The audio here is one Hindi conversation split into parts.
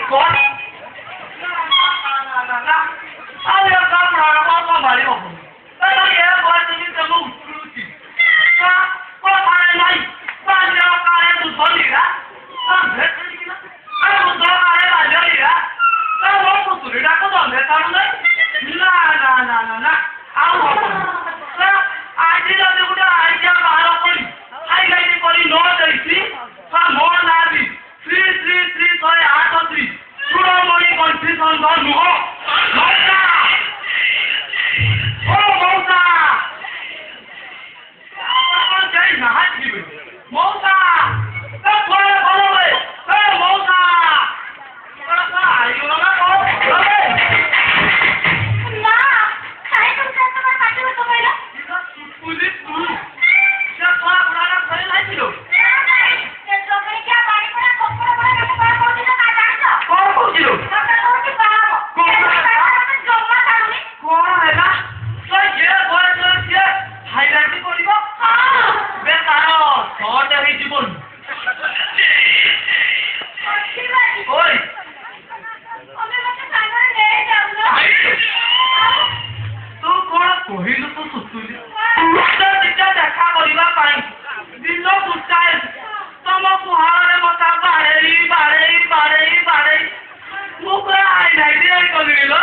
कौन ना अरे काम रहा को मारी हो अरे ये बात नहीं तो मैं उठूंगी ना को मारे नहीं पानी का है तो बोलेगा हम भेटेंगे ना अरे वो दो मारे आ जाएगा ना वो तो सुरेगा को तो भेटा नहीं ना आओ ना आज ही तो मुझे आइडिया बाहर पड़ी हाईलाइट पड़ी नो देखी का नो ना दी 3 8 3 सुनो मोरी कंफ्यूजन दो नो मौका ओ मौका अपन जाई ना हाथ की मौका ए बोले बोले ए मौका का आयो ना को ना काय करता तुम्हाला पाठवतो तुम्हाला पुलिस तू क्या थोड़ा पुराना करे नाही दिलो ते चोकरी क्या पाणी पडा कपडा पडा काय कोणती ना काय जाणतो कौन बोलिलो डॉक्टर कोणती पाहा जम्मा काढूनी कौन है ना तो ये बोले तो ये हाईलाइट करिबो बे तारो शॉर्ट है जीवन ओए अबे मते सांगायला ले जाऊ ना तू कोण कहिलु तो सुतुली तो दिटा देखा करिबा पाई दिनो सुताय तमको हारे मता बारे मुकरा हाईलाइट करिलो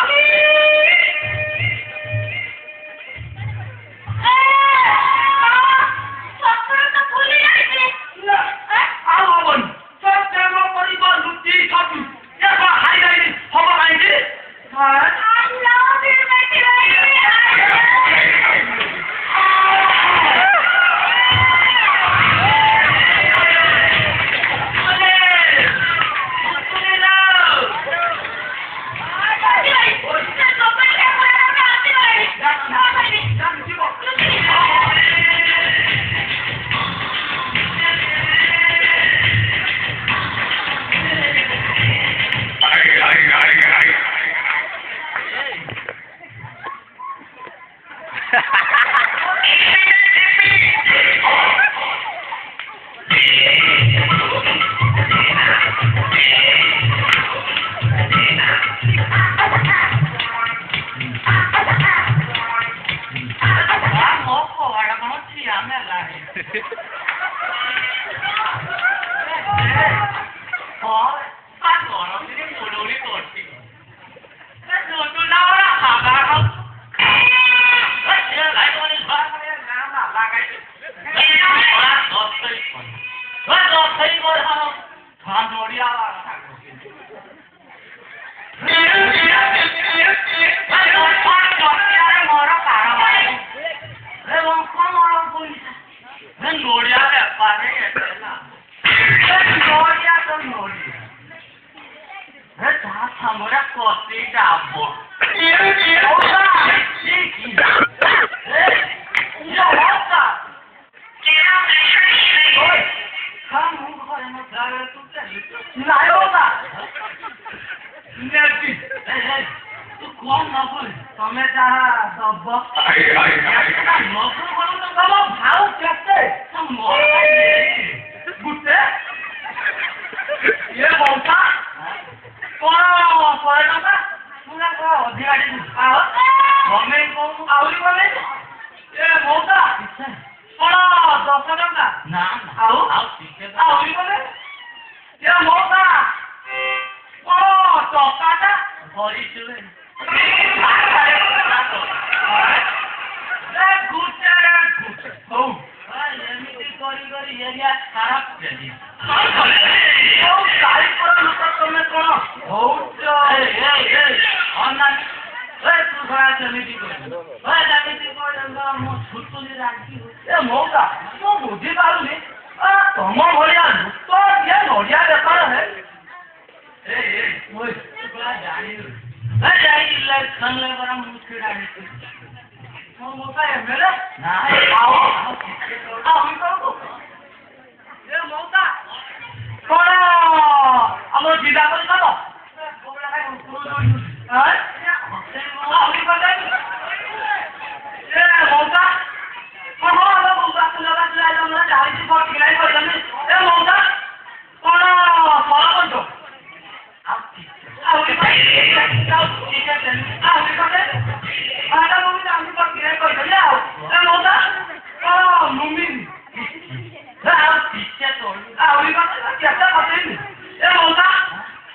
କେତେ ପଠେଇନି ଏ ମଉସା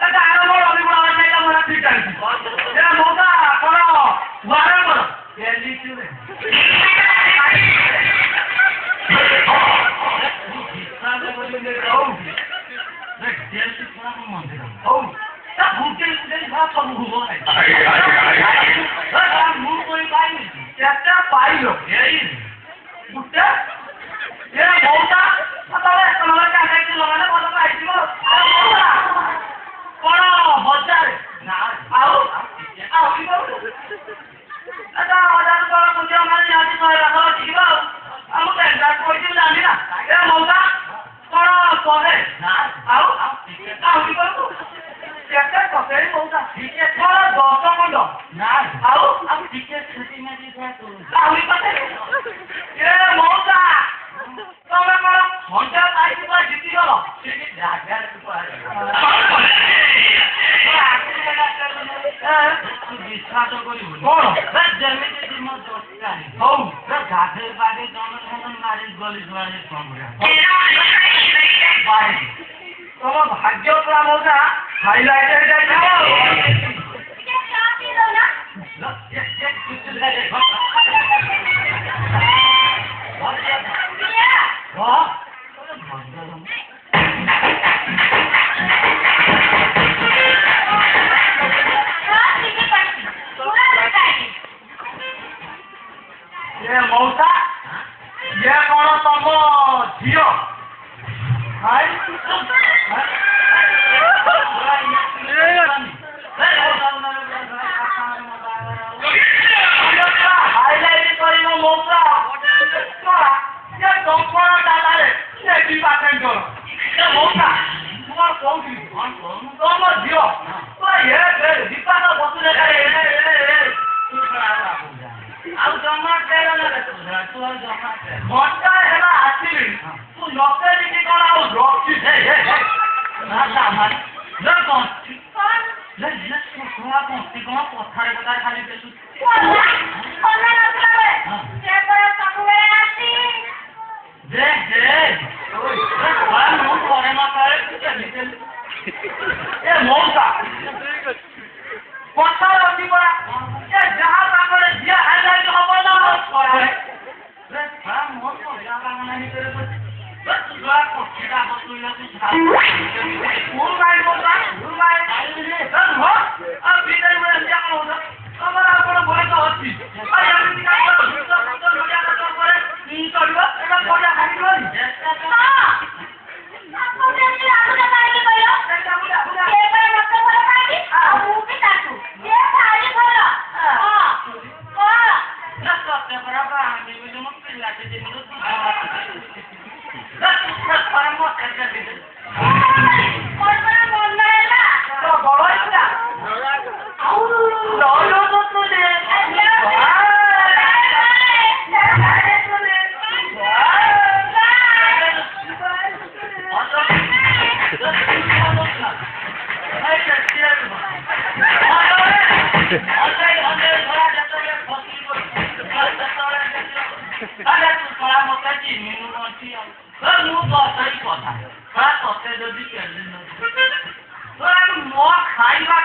ଏ ଗାଁର ମୋର ଅଭିଗୁଣ ସେଇଟା ମୋର ଠିକ ଚାଲିଛି ଏ ମଉସା କଣ ଘରେ କର କେତେ ପାଇଲ ଗୋଟେ ଏ ମଉସା ତମେ ତମର କାହିଁକି ଲଗାଲେ ଭଲ ପାଇଯିବ କଣ ହଜାରେ ଆଉ ଆଉ କି କରୁ ଆଚ୍ଛା ହଜାର ଟଙ୍କା ପୂଜା ମାନେ ନିହାତି 100 ଲାଖ ଯିବ ଆଉ ମୁଁ ଟେଣ୍ଡର କହିଛି ଜାଣି ନା ଏ ମଉସା କଣ କରେ ଆଉ ଆଉ କି କରୁ କେତେ କଷେଇ ମଉସା କଣ 10 ଖଣ୍ଡ ଆଉ ଆଉ ଟିକେ ଛୁଟି ମାରି ଆହୁରି କଷେଇ ଏ ମଉସା ତମେ କଣ ଘଣ୍ଟା ପାଇକି ପୁରା ଜିତିଗଲ ବିଶ୍ୱାସ କରିବୁ କଣ ଯେମିତି ମୋ ଦରକାର ହଉ ଗାଧେଇ ପାଧେଇ ଜଣ ମାରି ଗଲି ତମ ଭାଗ୍ୟ ପୁରା ମଉସା ହାଇଲାଇଟ୍ ये मौसा ये कौन तम झील हाईलाइट कर मौसा ये दंपन डाले डिपार्टमेंट मौसा तुम कौन तम झील ये दीपान बसुले ଆଉ ଜମା ତେଲ ନା ତୁ ଆଉ ଜମା ଘଣ୍ଟା ହେଲା ଆସିଲି ତୁ ନତେ ଟିକେ କଣ ଆଉ ରଖି କଣ କଥାରେ କଥା ଖାଲି ମୁଁ ପରେ ମାତ୍ରାରେ ଏ ମଉସା କଥାରେ ଅଛି ପରା ଯାହା ତାଙ୍କର ଝିଅ ହାଇଲାଇଟ୍ ହବ ନା ଖାଇବା